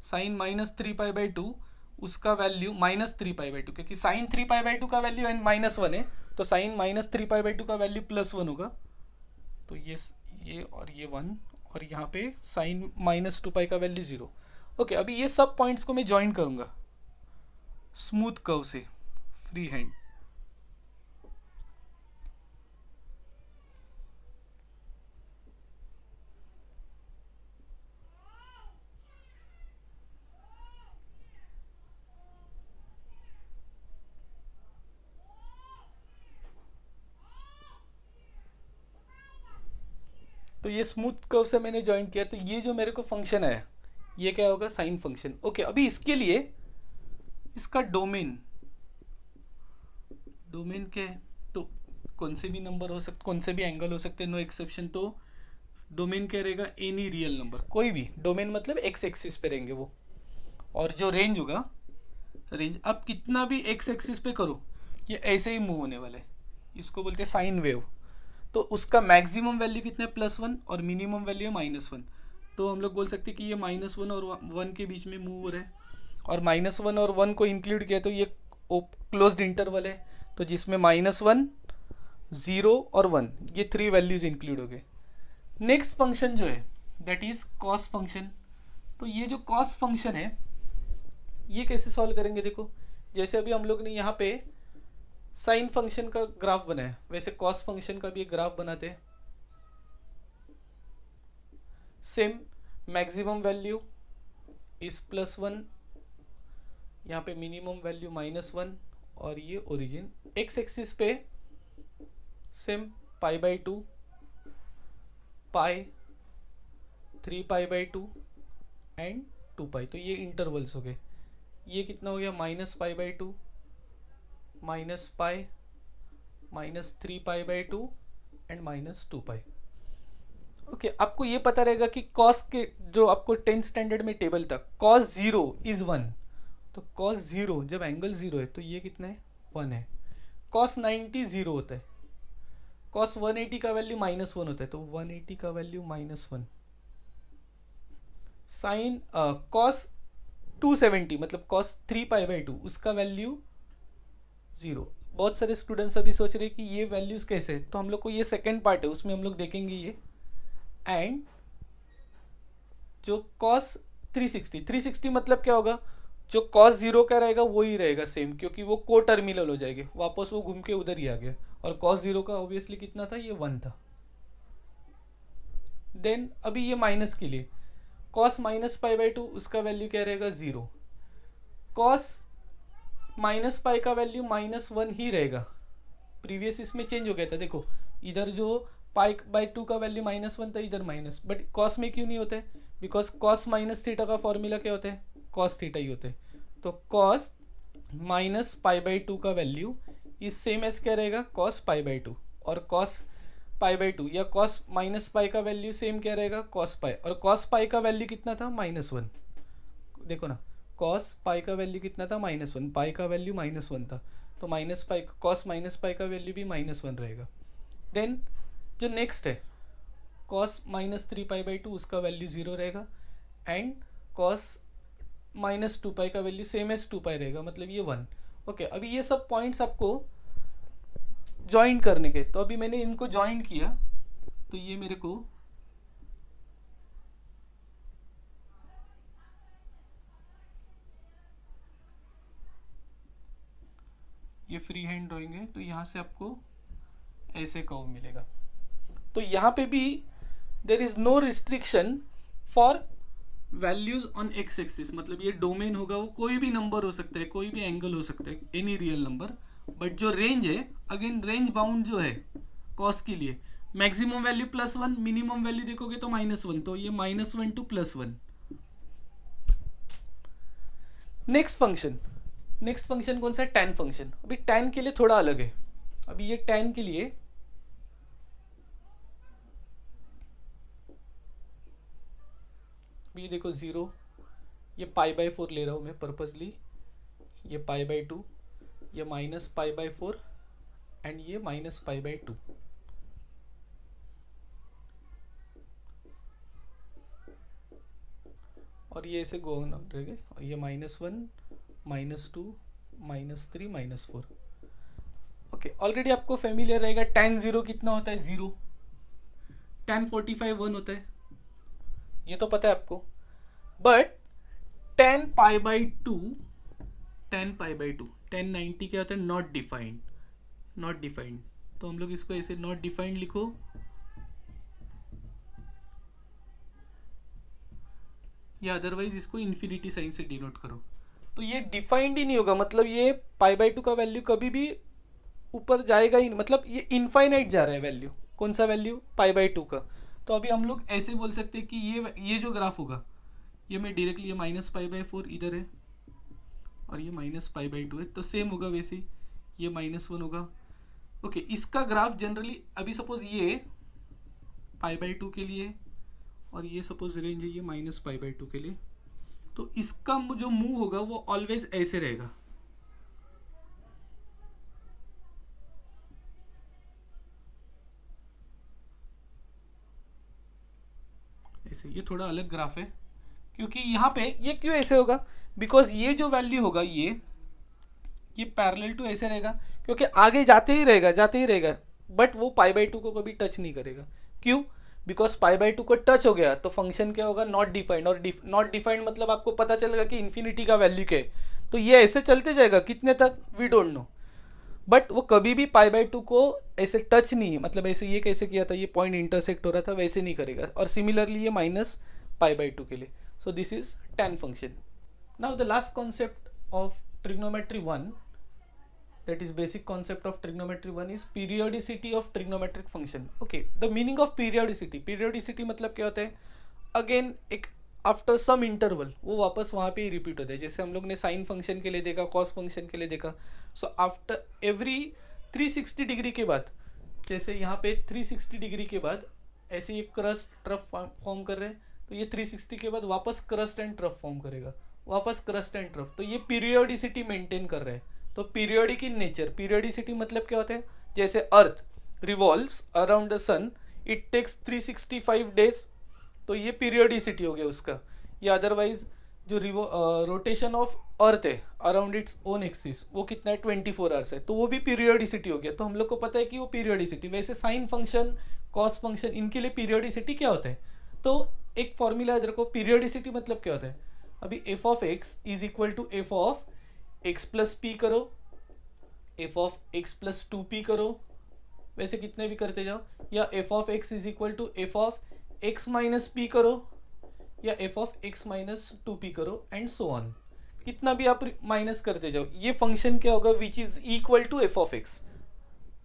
साइन -3 पाई बाई टू, उसका वैल्यू -3 पाई बाई टू, क्योंकि साइन 3 पाई बाई टू का वैल्यू -1 है, तो साइन -3 पाई बाई टू का वैल्यू +1 होगा। तो ये और ये 1, और यहाँ पे साइन -2 पाई का वैल्यू 0। ओके, अभी ये सब पॉइंट्स को मैं ज्वाइन करूँगा स्मूथ कर्व से, फ्री हैंड। तो ये स्मूथ कर्व से मैंने ज्वाइन किया, तो ये जो मेरे को फंक्शन है ये क्या होगा, साइन फंक्शन। ओके, अभी इसके लिए इसका डोमेन क्या है, तो कौन से भी नंबर हो सकते, कौन से भी एंगल हो सकते हैं, नो एक्सेप्शन। तो डोमेन क्या रहेगा, एनी रियल नंबर, कोई भी। डोमेन मतलब एक्स एक्सिस पे रहेंगे वो। और जो रेंज होगा, रेंज आप कितना भी एक्स एक्सिस पे करो ये ऐसे ही मूव होने वाला है, इसको बोलते हैं साइन वेव। तो उसका मैक्सिमम वैल्यू कितना है, +1, और मिनिमम वैल्यू है -1। तो हम लोग बोल सकते हैं कि ये -1 और 1 के बीच में मूव हो रहा है। और -1 और 1 को इंक्लूड किया तो ये क्लोज्ड इंटरवल है, तो जिसमें -1, 0 और 1, ये 3 वैल्यूज इंक्लूड हो गए। नेक्स्ट फंक्शन जो है दैट इज कॉस फंक्शन। तो ये जो कॉस फंक्शन है ये कैसे सॉल्व करेंगे, देखो जैसे अभी हम लोग ने यहाँ पे साइन फंक्शन का ग्राफ बनाया, वैसे कॉस फंक्शन का भी एक ग्राफ बनाते हैं। सेम, मैक्सिमम वैल्यू इज +1, यहाँ पे मिनिमम वैल्यू -1, और ये ओरिजिन। एक्स एक्सिस पे same pi by to, pi, 3 pi by to and 2 पाई। तो ये इंटरवल्स हो गए। ये कितना हो गया, -पाई by to, -pi, -3 pi by to and -2 pi. Okay, आपको ये पता रहेगा कि कॉस के जो आपको 10th स्टैंडर्ड में टेबल था, कॉस 0 इज 1। तो कॉस 0 जब एंगल 0 है तो ये कितना है, 1 है। कॉस 90 0 होता है। कॉस 180 का वैल्यू -1 होता है, तो 180 का वैल्यू -1। साइन कॉस 270 मतलब कॉस 3 पाई बाई टू, उसका वैल्यू 0। बहुत सारे स्टूडेंट्स अभी सोच रहे हैं कि ये वैल्यूज कैसे, तो हम लोग को ये सेकेंड पार्ट है उसमें हम लोग देखेंगे ये। एंड जो कॉस 360 मतलब क्या होगा, जो कॉस 0 का रहेगा वो ही रहेगा सेम, क्योंकि वो को टर्मिनल हो जाएंगे, वापस वो घूम के उधर ही आ गया। और कॉस 0 का ऑब्वियसली कितना था, ये 1 था। देन अभी ये माइनस के लिए कॉस -पाई बाई टू, उसका वैल्यू क्या रहेगा, 0। कॉस -पाई का वैल्यू -1 ही रहेगा। प्रीवियस इसमें चेंज हो गया था, देखो इधर जो पाई बाई टू का वैल्यू -1 था, इधर माइनस, बट कॉस में क्यों नहीं होता है, बिकॉज कॉस माइनस थीटा का फॉर्मूला क्या होता है, कॉस थीटा ही होता है। तो कॉस -पाई बाई टू का वैल्यू इज सेम एज क्या रहेगा, कॉस पाई बाई टू। और कॉस पाई बाई टू या कॉस -पाई का वैल्यू सेम क्या रहेगा, कॉस पाई। और कॉस पाई का वैल्यू कितना था, -1। देखो ना, कॉस पाई का वैल्यू कितना था, -1, पाई का वैल्यू -1 था, तो -पाई, कॉस -पाई का वैल्यू भी -1 रहेगा। देन जो नेक्स्ट है कॉस -3 पाई बाई टू, उसका वैल्यू 0 रहेगा। एंड कॉस -2 पाई का वैल्यू सेम एज 2 पाई रहेगा, मतलब ये 1। ओके, अभी ये सब पॉइंट्स आपको ज्वाइन करने के, तो अभी मैंने इनको ज्वाइन किया, तो ये मेरे को ये फ्री हैंड ड्राइंग है, तो यहाँ से आपको ऐसे कर्व मिलेगा। तो यहाँ पे भी there is no restriction for values on x axis, मतलब ये डोमेन होगा वो कोई भी नंबर हो सकता है, कोई भी एंगल हो सकता है, एनी रियल नंबर। बट जो रेंज है, अगेन रेंज बाउंड जो है कॉस के लिए, मैक्सिमम वैल्यू +1, मिनिमम वैल्यू देखोगे तो -1, तो ये -1 टू +1। नेक्स्ट फंक्शन कौन सा है? tan function. अभी tan के लिए थोड़ा अलग है। अभी ये tan के लिए अभी देखो 0, ये π/4 ले रहा हूँ मैं पर्पसली, ये π/2, ये -π/4 एंड ये -π/2। और ये ऐसे गो ऑन रहेगा, और ये -1 -2 -3 -4। ओके, ऑलरेडी आपको फेमिलियर रहेगा। tan 0 कितना होता है? 0। tan 45 1 होता है, ये तो पता है आपको। बट tan π/2 tan 90 क्या होता है? Not defined. तो हम लोग इसको ऐसे नॉट डिफाइंड लिखो, या अदरवाइज इसको इन्फिनिटी साइन से डिनोट करो। तो ये डिफाइंड ही नहीं होगा, मतलब ये π/2 का वैल्यू कभी भी ऊपर जाएगा ही नहीं, मतलब ये इनफाइनाइट जा रहा है वैल्यू। कौन सा वैल्यू? π/2 का। तो अभी हम लोग ऐसे बोल सकते हैं कि ये जो ग्राफ होगा, ये मैं डायरेक्टली, ये -π/4 इधर है और ये -π/2 है, तो सेम होगा वैसे ही, ये -1 होगा। ओके, इसका ग्राफ जनरली, अभी सपोज ये π/2 के लिए और ये सपोज रेंज है ये -π/2 के लिए, तो इसका जो मूव होगा वो ऑलवेज ऐसे रहेगा। ऐसे, ये थोड़ा अलग ग्राफ है, क्योंकि यहाँ पे ये क्यों ऐसे होगा? बिकॉज ये जो वैल्यू होगा ये पैरेलल टू ऐसे रहेगा, क्योंकि आगे जाते ही रहेगा, बट वो π/2 को कभी टच नहीं करेगा। क्यों? बिकॉज π/2 को टच हो गया तो फंक्शन क्या होगा? Not defined. और नॉट डिफाइंड मतलब आपको पता चलेगा कि इन्फिनिटी का वैल्यू क्या है, तो ये ऐसे चलते जाएगा कितने तक, वी डोंट नो। बट वो कभी भी π/2 को ऐसे टच नहीं, मतलब ऐसे ये कैसे किया था, ये पॉइंट इंटरसेक्ट हो रहा था, वैसे नहीं करेगा। और सिमिलरली ये -π/2 के लिए। सो this is tan function. Now the last concept of trigonometry 1, that is basic concept of trigonometry 1, is periodicity of trigonometric function. Okay, the meaning of periodicity मतलब क्या होता है? अगेन एक आफ्टर सम इंटरवल वो वापस वहाँ पे ही रिपीट होता है। जैसे हम लोग ने साइन फंक्शन के लिए देखा, कॉस फंक्शन के लिए देखा। सो आफ्टर एवरी 360 डिग्री के बाद, जैसे यहाँ पे 360 डिग्री के बाद ऐसे ये क्रस्ट ट्रफ फॉर्म कर रहे हैं, तो ये 360 के बाद वापस क्रस्ट एंड ट्रफ फॉर्म करेगा, वापस क्रस्ट एंड ट्रफ। तो ये पीरियोडिसिटी मेंटेन कर रहे हैं। तो पीरियोडिक इन नेचर, पीरियोडिसिटी मतलब क्या होता है? जैसे earth revolves around the sun, it takes 365 days, तो ये पीरियोडिसिटी हो गया उसका। या अदरवाइज जो रोटेशन ऑफ अर्थ है अराउंड इट्स ओन एक्सिस, वो कितना है? 24 आवर्स है, तो वो भी पीरियोडिसिटी हो गया। तो हम लोग को पता है कि वो पीरियोडिसिटी। वैसे साइन फंक्शन, कॉस फंक्शन, इनके लिए पीरियोडिसिटी क्या होता है? तो एक फॉर्मूला याद रखो, पीरियोडिसिटी मतलब क्या होता है? अभी f of x is equal to f of x plus p करो, f of x plus 2p करो, वैसे कितने भी करते जाओ, या f of x is equal to f of x minus p करो, या f of x minus 2p करो, एंड सो ऑन। कितना भी आप माइनस करते जाओ, ये फंक्शन क्या होगा? Which is equal to f of x.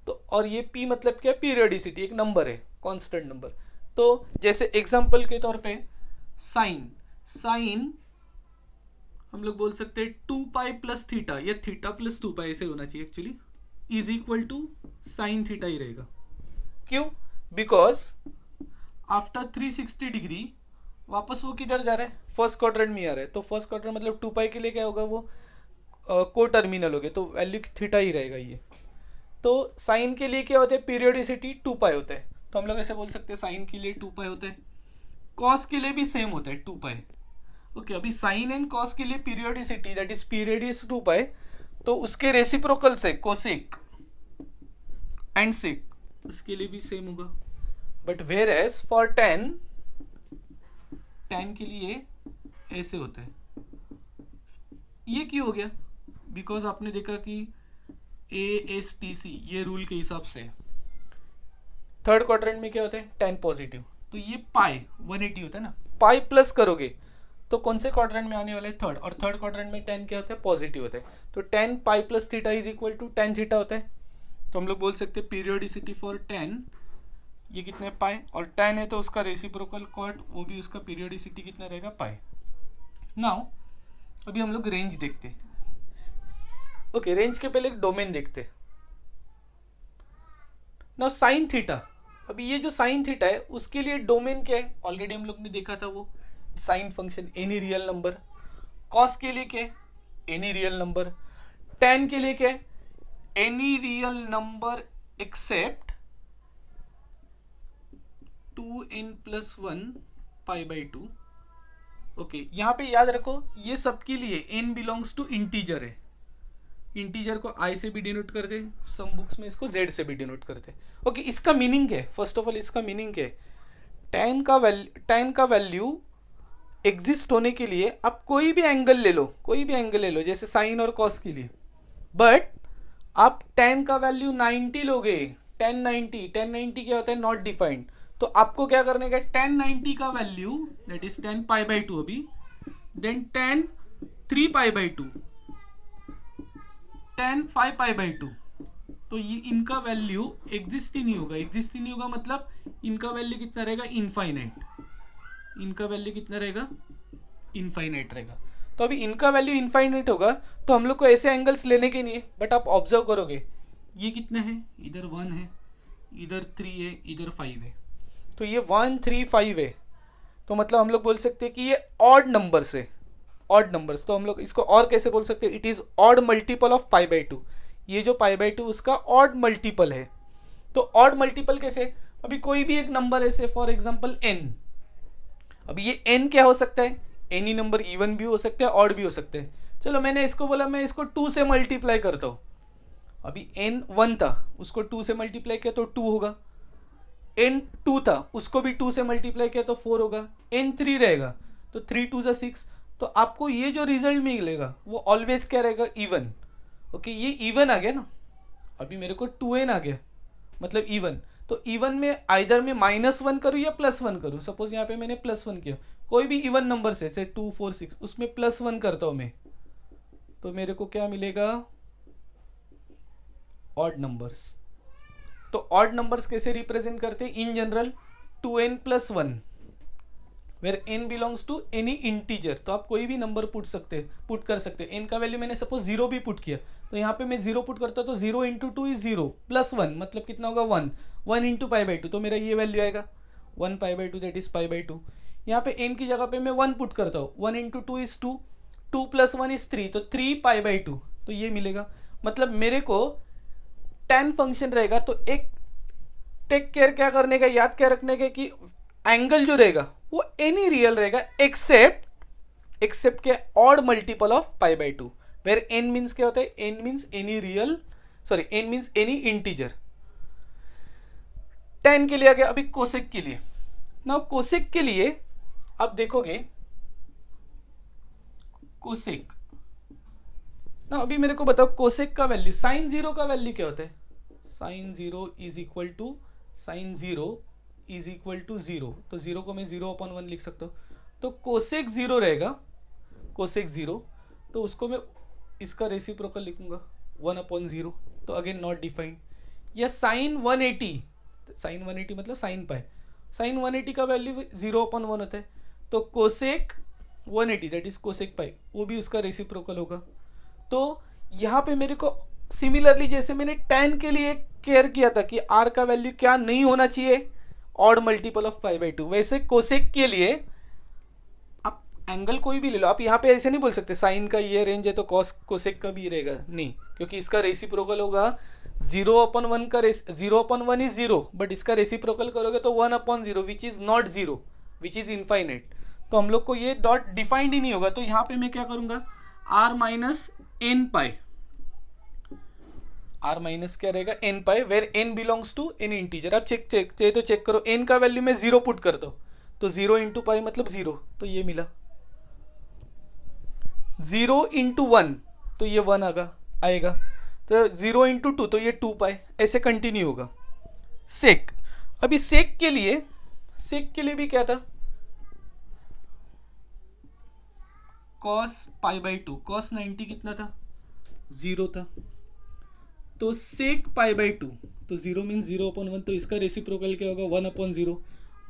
तो और ये p मतलब क्या? पीरियोडिसिटी, एक नंबर है, कॉन्स्टेंट नंबर। तो जैसे एग्जाम्पल के तौर पे साइन हम लोग बोल सकते हैं 2π प्लस थीटा, या थीटा प्लस 2π ऐसे होना चाहिए actually, is equal to sine theta ही रहेगा। क्यों? बिकॉज आफ्टर 360 डिग्री वापस वो किधर जा रहा है? फर्स्ट क्वाड्रेंट में आ रहा है। तो फर्स्ट क्वाड्रेंट मतलब 2π के लिए क्या होगा? वो को टर्मिनल हो गया, तो वैल्यू थीटा ही रहेगा ये। तो साइन के लिए क्या होता है? पीरियोडिसिटी 2π होता है, तो हम लोग ऐसे बोल सकते हैं साइन के लिए 2π होता है। कॉस के लिए भी सेम होता है 2π। ओके, अभी साइन एंड कॉस के लिए periodicity that is period is 2π, तो उसके रेसिप्रोकल से कोसेक एंड सेक, उसके लिए भी सेम होगा। But whereas for tan के लिए ऐसे होता है। ये क्यों हो गया? बिकॉज आपने देखा कि ASTC ये रूल के हिसाब से थर्ड क्वाड्रेंट में क्या होता है 10 पॉजिटिव, तो ये पाई 180 होता है ना, पाई प्लस करोगे तो कौन से क्वाड्रेंट में आने वाला है थर्ड, और थर्ड क्वाड्रेंट में 10 क्या होता है पॉजिटिव होता है, तो 10 pi plus theta is equal to 10 theta होता है। तो हम लोग बोल सकते हैं पीरियोडिसिटी फॉर 10 ये कितने पाई, और 10 है तो उसका रेसिप्रोकल क्वाड वो भी उसका पीरियोडिसिटी कितना रहेगा पाई। नाउ अभी हम लोग रेंज देखते हैं। ओके रेंज के पहले एक डोमेन देखते हैं। नाउ साइन थीटा, अभी ये जो साइन थीटा है उसके लिए डोमेन क्या है, ऑलरेडी हम लोग ने देखा था वो sine function any real number. Cos के लिए क्या है एनी रियल नंबर। tan के लिए क्या है any real number except 2n+1 π/2। Okay यहाँ पे याद रखो ये सबके लिए n बिलोंग्स टू इंटीजर है, इंटीजर को i से भी डिनोट करते हैं, सम बुक्स में इसको z से भी डिनोट करते हैं। ओके इसका मीनिंग क्या है, फर्स्ट ऑफ ऑल इसका मीनिंग क्या है, tan का वैल्यू एग्जिस्ट होने के लिए आप कोई भी एंगल ले लो, कोई भी एंगल ले लो जैसे साइन और कॉस के लिए, बट आप tan का वैल्यू 90 लोगे, tan 90 क्या होता है नॉट डिफाइंड, तो आपको क्या करने का tan 90 का वैल्यू दैट इज tan π/2 अभी, देन tan 3 π/2, tan 5 π/2, तो ये इनका वैल्यू एग्जिस्ट ही नहीं होगा, एग्जिस्ट ही नहीं होगा मतलब इनका वैल्यू कितना रहेगा इनफाइनाइट, इनका वैल्यू कितना रहेगा इनफाइनाइट रहेगा। तो अभी इनका वैल्यू इनफाइनाइट होगा तो हम लोग को ऐसे एंगल्स लेने के नहीं है, बट आप ऑब्जर्व करोगे ये कितना है, इधर 1 है, इधर 3 है, इधर 5 है, तो ये 1 3 5 है, तो मतलब हम लोग बोल सकते हैं कि ये ऑड नंबर्स है, ऑड नंबर्स। तो हम लोग इसको और कैसे बोल सकते हैं, it is odd multiple of π/2, ये जो π/2 उसका ऑड मल्टीपल है। तो ऑड मल्टीपल कैसे, अभी कोई भी एक नंबर ऐसे फॉर एग्जांपल n, अभी ये n क्या हो सकता है, एनी नंबर इवन भी हो सकता है ऑड भी हो सकते हैं। चलो मैंने इसको बोला मैं इसको 2 से मल्टीप्लाई करता हूँ, अभी n 1 था उसको 2 से मल्टीप्लाई किया तो 2 होगा, n 2 था उसको भी 2 से मल्टीप्लाई किया तो 4 होगा, n 3 रहेगा तो 3 2 6, तो आपको ये जो रिजल्ट मिलेगा वो ऑलवेज क्या रहेगा इवन। ओके ये इवन आ गया ना, अभी मेरे को 2n आ गया मतलब इवन, तो इवन में आइदर में -1 करूँ या +1 करूँ, सपोज यहाँ पे मैंने +1 किया, कोई भी इवन नंबर से 2 4 6 उसमें +1 करता हूँ मैं, तो मेरे को क्या मिलेगा ऑड नंबर्स। तो ऑड नंबर्स कैसे रिप्रेजेंट करते हैं in general 2n+1 where n belongs to any integer, तो आप कोई भी नंबर पुट कर सकते हो। n का वैल्यू मैंने सपोज 0 भी पुट किया तो यहाँ पे मैं 0 पुट करता तो 0 × 2 इज 0 +1 मतलब कितना होगा 1, 1 × π/2 तो मेरा ये वैल्यू आएगा 1 π/2 दैट इज π/2। यहाँ पे n की जगह पे मैं 1 पुट करता हूँ, 1 × 2 इज 2, 2 + 1 इज 3, तो 3 π/2 तो ये मिलेगा। मतलब मेरे को tan फंक्शन रहेगा तो एक टेक केयर क्या करने का, याद क्या रखने का कि एंगल जो रहेगा वो एनी रियल रहेगा एक्सेप्ट क्या odd multiple of π/2 where n means क्या होता है, n means any real n means any integer. tan के लिए आ गया। अभी कोसेक के लिए, नाउ कोसेक के लिए आप देखोगे कोसेक ना, अभी मेरे को बताओ कोसेक का वैल्यू, साइन 0 का वैल्यू क्या होता है, sine 0 is equal to sine 0 is equal to 0, तो 0 को मैं 0/1 लिख सकता हूँ। तो कोसेक 0 रहेगा, कोसेक 0 तो उसको मैं इसका रेसिप्रोकल लिखूंगा 1/0, तो अगेन नॉट डिफाइंड। या साइन 180, साइन 180 मतलब साइन पाई, साइन 180 का वैल्यू 0/1 होता है, तो कोसेक 180 दैट इज कोसेक पाई वो भी उसका रेसिप्रोकल होगा। तो यहाँ पे मेरे को सिमिलरली जैसे मैंने tan के लिए केयर किया था कि r का वैल्यू क्या नहीं होना चाहिए ऑड मल्टीपल ऑफ π/2, वैसे कोसेक के लिए आप एंगल कोई भी ले लो, आप यहाँ पे ऐसे नहीं बोल सकते साइन का ये रेंज है तो कोसेक का भी रहेगा, नहीं, क्योंकि इसका रेसिप्रोकल होगा 0/1 का 0/1 इज 0, बट इसका रेसिप्रोकल करोगे तो 1/0 which is not 0 which is infinite, तो हम लोग को ये डॉट डिफाइंड ही नहीं होगा। तो यहाँ पे मैं क्या करूँगा r - n pi, r minus क्या रहेगा n pi where n belongs to an integer. आप चेक चाहिए तो चेक करो, n का वैल्यू मैं 0 पुट करता हूँ तो 0 × पाई मतलब 0, तो ये मिला 0 × 1 तो ये 1 आएगा, तो 0 × 2 तो ये 2 पाई, ऐसे कंटिन्यू होगा। सेक अभी सेक के लिए भी क्या था, cos π/2, cos 90 कितना था, 0 था। तो सेक π/2, तो 0 मीन्स 0/1, तो इसका रेसिप्रोकल क्या होगा, 1/0।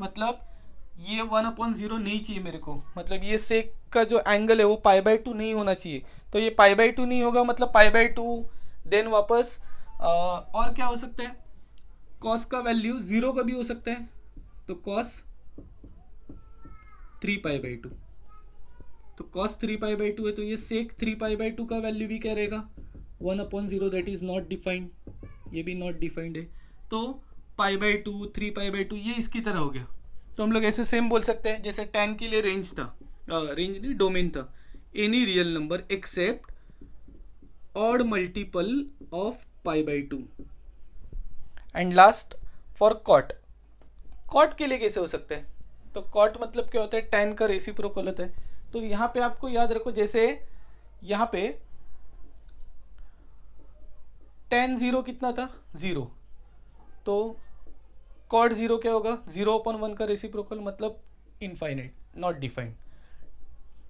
मतलब ये 1/0 नहीं चाहिए मेरे को, मतलब ये सेक का जो एंगल है वो π/2 नहीं होना चाहिए। तो ये π/2 नहीं होगा, मतलब π/2, देन वापस और क्या हो सकता है, कॉस का वैल्यू 0 का भी हो सकता है, तो कॉस 3π/2, तो कॉस 3π/2 है, तो ये सेक 3π/2 का वैल्यू भी क्या रहेगा, 1/0, दैट इज नॉट डिफाइंड, ये भी नॉट डिफाइंड है। तो π/2, 3π/2 ये इसकी तरह हो गया। तो हम लोग ऐसे सेम बोल सकते हैं जैसे tan के लिए रेंज था, रेंज नहीं डोमेन था, any real number except odd multiple of π/2। And last for cot, cot के लिए कैसे हो सकता है, तो कॉट मतलब क्या होता है, tan का रेसिप्रोकल होता है। तो यहाँ पे आपको याद रखो, जैसे यहाँ पे tan 0 कितना था, 0, तो कॉट 0 क्या होगा, 0/1 का रेसिप्रोकल, मतलब इनफाइनाइट, नॉट डिफाइंड।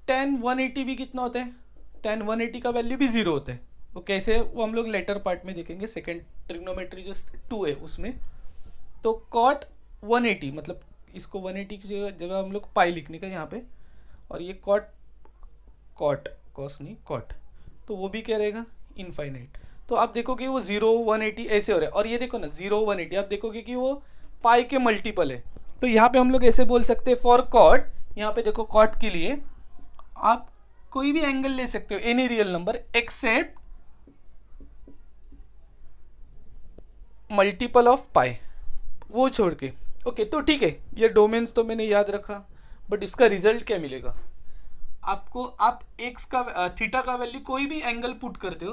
tan 180 भी कितना होता है, tan 180 का वैल्यू भी 0 होता है। वो कैसे, वो हम लोग लेटर पार्ट में देखेंगे, सेकेंड ट्रिग्नोमेट्री जो 2 है उसमें। तो कॉट 180, मतलब इसको 180 की जगह हम लोग पाई लिखने का यहाँ पे, और ये कॉट कॉस नहीं कॉट, तो वो भी क्या रहेगा, इनफाइनाइट। तो आप देखोगे वो 0, 180 ऐसे हो रहा है, और ये देखो ना 0, 180, आप देखोगे कि वो पाई के मल्टीपल है। तो यहाँ पे हम लोग ऐसे बोल सकते हैं फॉर कॉट, यहाँ पे देखो कॉट के लिए आप कोई भी एंगल ले सकते हो, any real number except multiple of pi, वो छोड़ के। ओके, तो ठीक है, ये डोमेन्स तो मैंने याद रखा, बट इसका रिजल्ट क्या मिलेगा आपको, आप एक्स का थीटा का वैल्यू कोई भी एंगल पुट करते हो,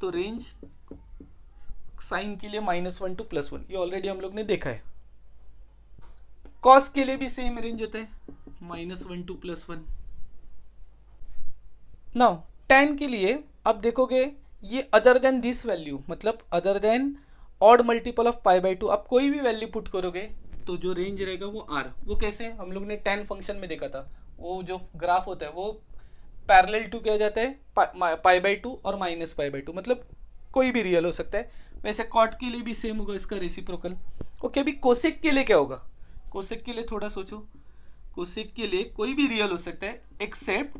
तो रेंज साइन के लिए -1 to +1, ये ऑलरेडी हम लोग ने देखा है। कॉस के लिए भी सेम रेंज होता है, -1 to +1। नाउ tan के लिए आप देखोगे ये अदर देन दिस वैल्यू, मतलब other than odd multiple of π/2, आप कोई भी वैल्यू पुट करोगे तो जो रेंज रहेगा वो r। वो कैसे, हम लोग ने tan फंक्शन में देखा था, वो जो ग्राफ होता है वो पैरेलल टू क्या जाता है, π/2 और -π/2, मतलब कोई भी रियल हो सकता है। वैसे कॉट के लिए भी सेम होगा इसका रेसिप्रोकल। ओके, अभी कोसेक के लिए क्या होगा, कोसेक के लिए थोड़ा सोचो, कोसेक के लिए कोई भी रियल हो सकता है एक्सेप्ट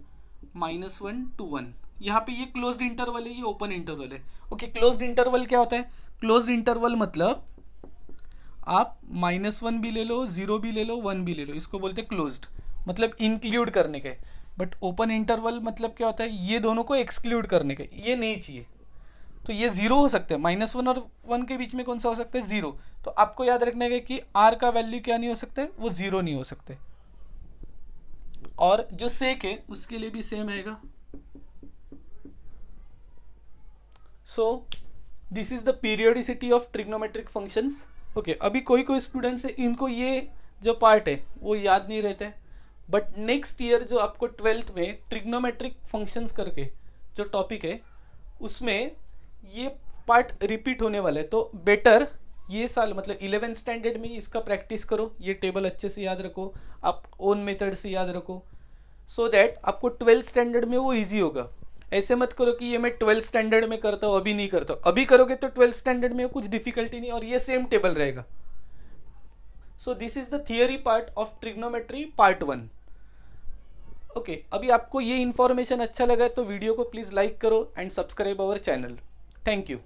-1 to 1। यहाँ पे ये क्लोज्ड इंटरवल है, ये ओपन इंटरवल है। ओके, क्लोज्ड इंटरवल क्या होता है, क्लोज्ड इंटरवल मतलब आप -1 भी ले लो, 0 भी ले लो, 1 भी ले लो, इसको बोलते हैं क्लोज्ड, मतलब इंक्लूड करने के। बट ओपन इंटरवल मतलब क्या होता है, ये दोनों को एक्सक्लूड करने के, ये नहीं चाहिए। तो ये 0 हो सकते हैं, -1 और 1 के बीच में कौन सा हो सकता है, 0। तो आपको याद रखना है कि r का वैल्यू क्या नहीं हो सकता है, वो 0 नहीं हो सकते। और जो सेक है उसके लिए भी सेम आएगा। सो this is the periodicity of trigonometric functions. Okay, अभी कोई स्टूडेंट्स है इनको ये जो पार्ट है वो याद नहीं रहता है, बट नेक्स्ट ईयर जो आपको 12th में ट्रिग्नोमेट्रिक फंक्शंस करके जो टॉपिक है उसमें ये पार्ट रिपीट होने वाला है। तो बेटर ये साल मतलब 11th स्टैंडर्ड में इसका प्रैक्टिस करो, ये टेबल अच्छे से याद रखो, आप ओन मेथड से याद रखो, सो दैट आपको 12th स्टैंडर्ड में वो ईजी होगा। ऐसे मत करो कि ये मैं 12th स्टैंडर्ड में करता हूँ अभी नहीं करता हूँ, अभी करोगे तो 12th स्टैंडर्ड में कुछ डिफिकल्टी नहीं और ये सेम टेबल रहेगा। सो this is the theory part of trigonometry part 1। Okay, अभी आपको ये इन्फॉर्मेशन अच्छा लगा तो वीडियो को प्लीज़ लाइक करो and subscribe our channel. Thank you.